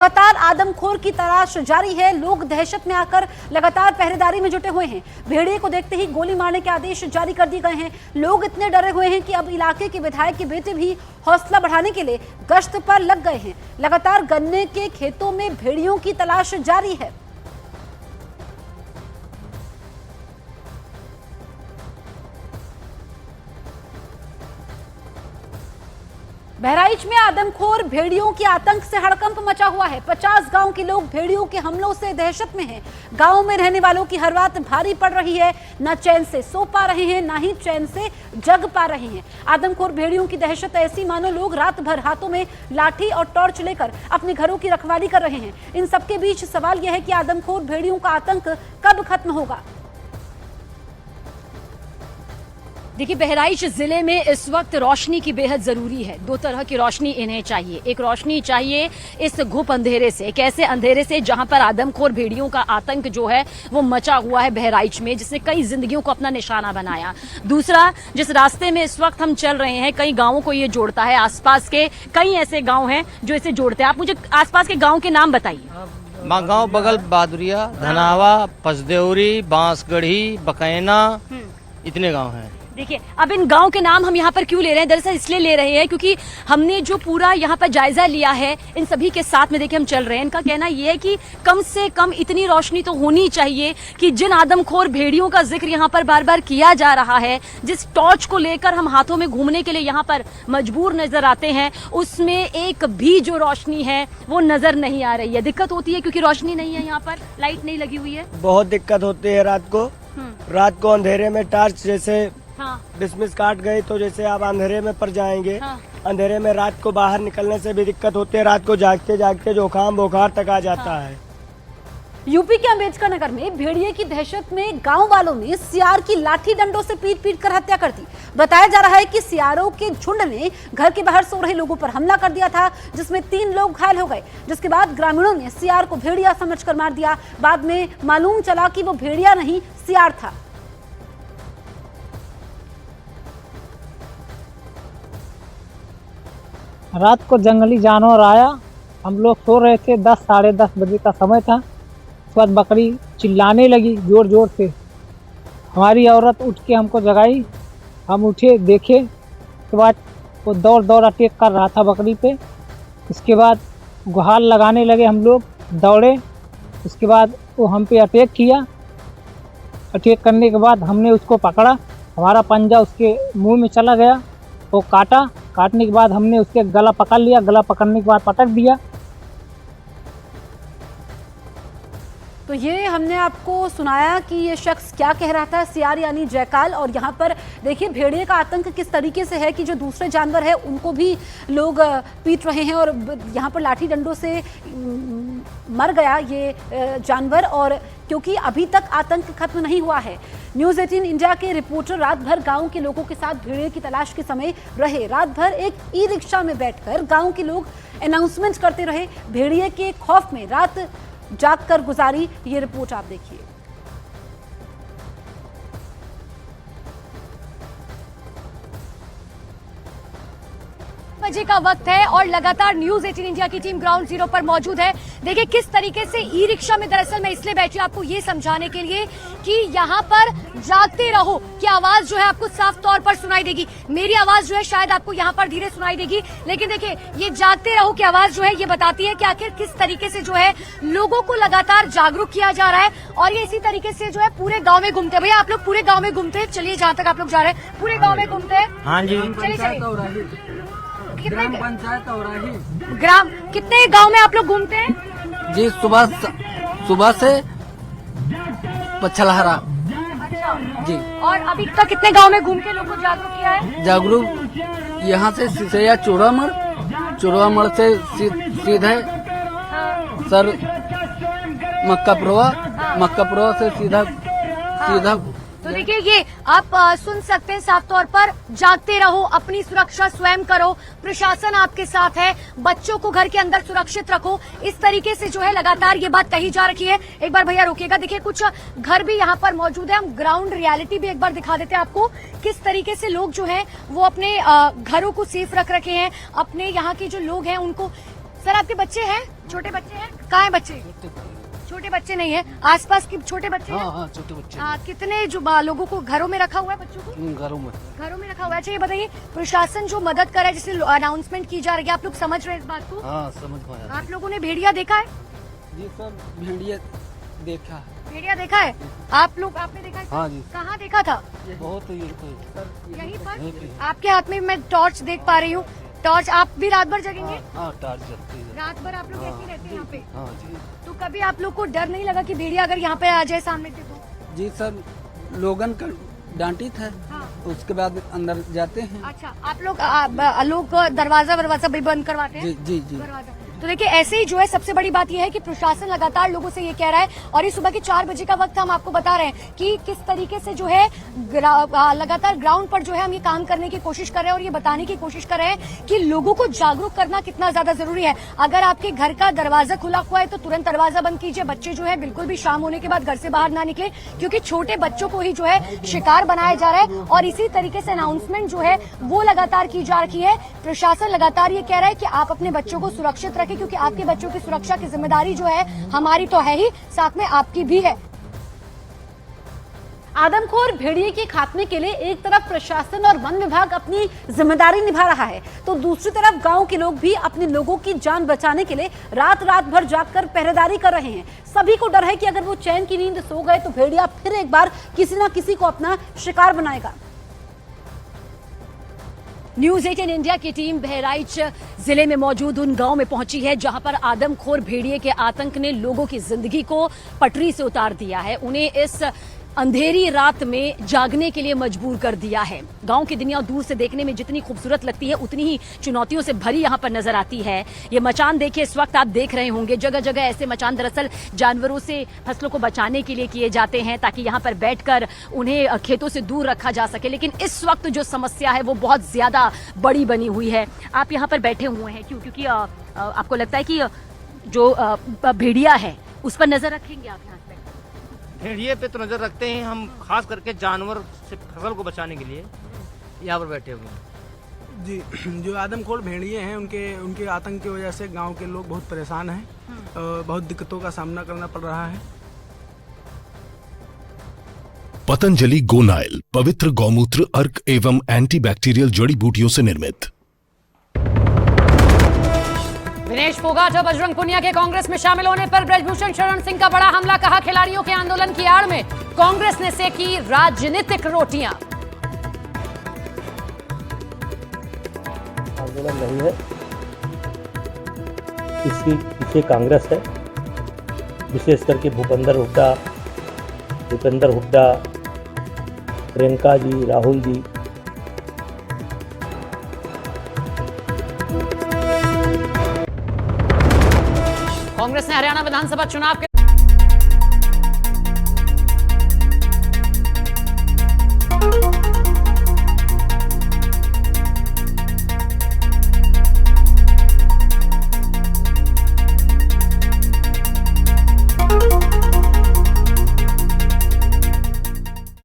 लगातार आदमखोर की तलाश जारी है। लोग दहशत में आकर लगातार पहरेदारी में जुटे हुए हैं। भेड़िए को देखते ही गोली मारने के आदेश जारी कर दिए गए हैं। लोग इतने डरे हुए हैं कि अब इलाके के विधायक के बेटे भी हौसला बढ़ाने के लिए गश्त पर लग गए हैं। लगातार गन्ने के खेतों में भेड़ियों की तलाश जारी है। बहराइच में आदमखोर भेड़ियों के आतंक से हड़कंप मचा हुआ है। 50 गांव के लोग भेड़ियों के हमलों से दहशत में हैं। गांव में रहने वालों की हर रात भारी पड़ रही है। न चैन से सो पा रहे हैं, न ही चैन से जग पा रहे हैं। आदमखोर भेड़ियों की दहशत ऐसी मानो लोग रात भर हाथों में लाठी और टॉर्च लेकर अपने घरों की रखवाली कर रहे हैं। इन सबके बीच सवाल यह है कि आदमखोर भेड़ियों का आतंक कब खत्म होगा। देखिए, बहराइच जिले में इस वक्त रोशनी की बेहद जरूरी है। दो तरह की रोशनी इन्हें चाहिए। एक रोशनी चाहिए इस घुप अंधेरे से, एक ऐसे अंधेरे से जहां पर आदमखोर भेड़ियों का आतंक जो है वो मचा हुआ है बहराइच में, जिसने कई जिंदगियों को अपना निशाना बनाया। दूसरा, जिस रास्ते में इस वक्त हम चल रहे हैं, कई गांवों को ये जोड़ता है। आसपास के कई ऐसे गांव हैं जो इसे जोड़ते हैं। आप मुझे आसपास के गाँव के नाम बताइए। गाँव बगल बहादुरिया, धनावा, पसदेवरी, बांसगढ़ी, बकैना, इतने गांव हैं। देखिए, अब इन गांव के नाम हम यहाँ पर क्यों ले रहे हैं? दरअसल इसलिए ले रहे हैं क्योंकि हमने जो पूरा यहाँ पर जायजा लिया है इन सभी के साथ में, देखिए हम चल रहे हैं। इनका कहना यह है कि कम से कम इतनी रोशनी तो होनी चाहिए कि जिन आदमखोर भेड़ियों का जिक्र यहाँ पर बार बार किया जा रहा है, जिस टॉर्च को लेकर हम हाथों में घूमने के लिए यहाँ पर मजबूर नजर आते हैं, उसमें एक भी जो रोशनी है वो नजर नहीं आ रही है। दिक्कत होती है क्योंकि रोशनी नहीं है, यहाँ पर लाइट नहीं लगी हुई है। बहुत दिक्कत होती है रात को अंधेरे में टॉर्च जैसे डिसमिस काट गई तो जैसे आप अंधेरे में पड़ जाएंगे। अंधेरे में रात को बाहर निकलने से भी दिक्कत होती है। रात को जागते जागते जुकाम बुखार तक आ जाता है। यूपी के अम्बेडकर नगर में भेड़िए की दहशत में गांव वालों ने सियार की लाठी डंडों से पीट पीट कर हत्या कर दी। बताया जा रहा है कि सियारों के झुंड ने घर के बाहर सो रहे लोगों पर हमला कर दिया था, जिसमें 3 लोग घायल हो गए। जिसके बाद ग्रामीणों ने सियार को भेड़िया समझकर मार दिया। बाद में मालूम चला कि वो भेड़िया नहीं, सियार था। रात को जंगली जानवर आया। हम लोग सो रहे थे, 10 साढ़े 10 बजे का समय था। उस बाद बकरी चिल्लाने लगी जोर जोर से। हमारी औरत उठ के हमको जगाई। हम उठे, देखे, उसके बाद वो दौड़ दौड़ अटैक कर रहा था बकरी पे। उसके बाद गुहार लगाने लगे, हम लोग दौड़े। उसके बाद वो हम पे अटैक किया। अटैक करने के बाद हमने उसको पकड़ा। हमारा पंजा उसके मुंह में चला गया। वो काटने के बाद हमने उसके गला पकड़ लिया। गला पकड़ने के बाद पटक दिया। तो ये हमने आपको सुनाया कि ये शख्स क्या कह रहा था, सियार यानी जयकाल। और यहाँ पर देखिए भेड़िए का आतंक किस तरीके से है कि जो दूसरे जानवर है उनको भी लोग पीट रहे हैं। और यहाँ पर लाठी डंडों से मर गया ये जानवर। और क्योंकि अभी तक आतंक खत्म नहीं हुआ है, न्यूज़ 18 इंडिया के रिपोर्टर रात भर गांव के लोगों के साथ भेड़िए की तलाश के समय रहे। रात भर एक ई रिक्शा में बैठकर गांव के लोग अनाउंसमेंट करते रहे। भेड़िए के खौफ में रात जागकर गुजारी। ये रिपोर्ट आप देखिए। बजे का वक्त है और लगातार न्यूज़ 18 इंडिया की टीम ग्राउंड जीरो पर मौजूद है। देखिए किस तरीके से ई रिक्शा में, दरअसल मैं इसलिए बैठी आपको ये समझाने के लिए कि यहाँ पर जागते रहो की आवाज जो है आपको साफ तौर पर सुनाई देगी। मेरी आवाज जो है शायद आपको यहाँ पर धीरे सुनाई देगी, लेकिन देखिए ये जागते रहो की आवाज जो है ये बताती है कि आखिर किस तरीके से जो है लोगों को लगातार जागरूक किया जा रहा है। और ये इसी तरीके से जो है पूरे गाँव में घूमते हैं। भैया आप लोग पूरे गाँव में घूमते हैं? चलिए, जहाँ तक आप लोग जा रहे हैं पूरे गाँव में घूमते हैं। हाँ जी। ग्राम पंचायत और ग्राम कितने गांव में आप लोग घूमते हैं? जी सुबह से पछलहरा। अच्छा जी। और अभी तक कितने गांव में घूम के लोगों को जागरूक किया है? जागरूक यहाँ से सिसैया चूड़ामड़ से सीधे सर मक्कापुरवा से सीधा तो देखिए ये आप सुन सकते हैं साफ तौर पर, जागते रहो, अपनी सुरक्षा स्वयं करो, प्रशासन आपके साथ है, बच्चों को घर के अंदर सुरक्षित रखो। इस तरीके से जो है लगातार ये बात कही जा रही है। एक बार भैया रोकिएगा, देखिए कुछ घर भी यहाँ पर मौजूद है। हम ग्राउंड रियलिटी भी एक बार दिखा देते हैं आपको, किस तरीके से लोग जो है वो अपने घरों को सेफ रख रखे हैं। अपने यहाँ के जो लोग हैं उनको सर आपके बच्चे हैं, छोटे बच्चे हैं? कहाँ हैं बच्चे? छोटे बच्चे नहीं है, आसपास के छोटे बच्चे हैं? हाँ छोटे बच्चे कितने जो लोगों को घरों में रखा हुआ है बच्चों को? घरों में। घरों में रखा हुआ है। अच्छा ये बताइए, प्रशासन जो मदद कर रहा है, जैसे अनाउंसमेंट की जा रही है, आप लोग समझ रहे हैं इस बात को? हाँ समझ पाया। आप लोगों ने भेड़िया देखा है? जी सर भेड़िया देखा है। भेड़िया देखा है? आपने देखा है? हाँ जी। कहाँ देखा था? बहुत यहीं यहीं पर? पे। आपके हाथ में मैं टॉर्च देख पा रही हूँ। टॉर्च, आप भी रात भर जगेंगे? हाँ टार्च जलती है। रात भर आप लोग ऐसे ही रहते हैं यहाँ पे? हाँ जी। तो कभी आप लोग को डर नहीं लगा कि भेड़िया अगर यहाँ पे आ जाए सामने से तो? जी सर लोगन का डांटी था, हाँ। उसके बाद अंदर जाते हैं। अच्छा, आप लोग दरवाजा भी बंद करवाते हैं? जी जी। दरवाजा। तो देखिए ऐसे ही जो है सबसे बड़ी बात यह है कि प्रशासन लगातार लोगों से ये कह रहा है, और ये सुबह के 4 बजे का वक्त हम आपको बता रहे हैं कि किस तरीके से जो है लगातार ग्राउंड पर जो है हम ये काम करने की कोशिश कर रहे हैं और ये बताने की कोशिश कर रहे हैं कि लोगों को जागरूक करना कितना ज्यादा जरूरी है। अगर आपके घर का दरवाजा खुला हुआ है तो तुरंत दरवाजा बंद कीजिए। बच्चे जो है बिल्कुल भी शाम होने के बाद घर से बाहर ना निकले, क्योंकि छोटे बच्चों को ही जो है शिकार बनाया जा रहा है। और इसी तरीके से अनाउंसमेंट जो है वो लगातार की जा रही है। प्रशासन लगातार ये कह रहा है कि आप अपने बच्चों को सुरक्षित रखें, क्योंकि आपके बच्चों की सुरक्षा की जिम्मेदारी जो है हमारी तो है ही, साथ में आपकी भी है। आदमखोर भेड़िए के खात्मे के लिए एक तरफ प्रशासन और वन विभाग अपनी जिम्मेदारी निभा रहा है, तो दूसरी तरफ गांव के लोग भी अपने लोगों की जान बचाने के लिए रात रात भर जागकर पहरेदारी कर रहे हैं। सभी को डर है कि अगर वो चैन की नींद सो गए तो भेड़िया फिर एक बार किसी ना किसी को अपना शिकार बनाएगा। न्यूज 18 इंडिया की टीम बहराइच जिले में मौजूद उन गांव में पहुंची है जहां पर आदमखोर भेड़िए के आतंक ने लोगों की जिंदगी को पटरी से उतार दिया है, उन्हें इस अंधेरी रात में जागने के लिए मजबूर कर दिया है। गांव की दुनिया दूर से देखने में जितनी खूबसूरत लगती है उतनी ही चुनौतियों से भरी यहां पर नजर आती है। ये मचान देखिए, इस वक्त आप देख रहे होंगे जगह जगह ऐसे मचान दरअसल जानवरों से फसलों को बचाने के लिए किए जाते हैं, ताकि यहां पर बैठकर उन्हें खेतों से दूर रखा जा सके। लेकिन इस वक्त जो समस्या है वो बहुत ज्यादा बड़ी बनी हुई है। आप यहाँ पर बैठे हुए हैं क्योंकि आपको लगता है कि जो भेड़िया है उस पर नजर रखेंगे आप यहाँ पे? भेड़िए पे तो नजर रखते हैं हम, खास करके जानवर से फसल को बचाने के लिए यहाँ पर बैठे हुए हैं। जी, जो आदमखोर भेड़िए हैं उनके आतंक की वजह से गांव के लोग बहुत परेशान हैं, बहुत दिक्कतों का सामना करना पड़ रहा है। पतंजलि गोनाइल पवित्र गौमूत्र अर्क एवं एंटीबैक्टीरियल जड़ी बूटियों से निर्मित। दिनेश फोगाट और बजरंग पुनिया के कांग्रेस में शामिल होने पर ब्रजभूषण शरण सिंह का बड़ा हमला, कहा खिलाड़ियों के आंदोलन की आड़ में कांग्रेस ने सेकी राजनीतिक रोटियां। आंदोलन नहीं है, इसके पीछे कांग्रेस है, विशेष करके भूपेंद्र हुड्डा, प्रियंका जी, राहुल जी। कांग्रेस ने हरियाणा विधानसभा चुनाव के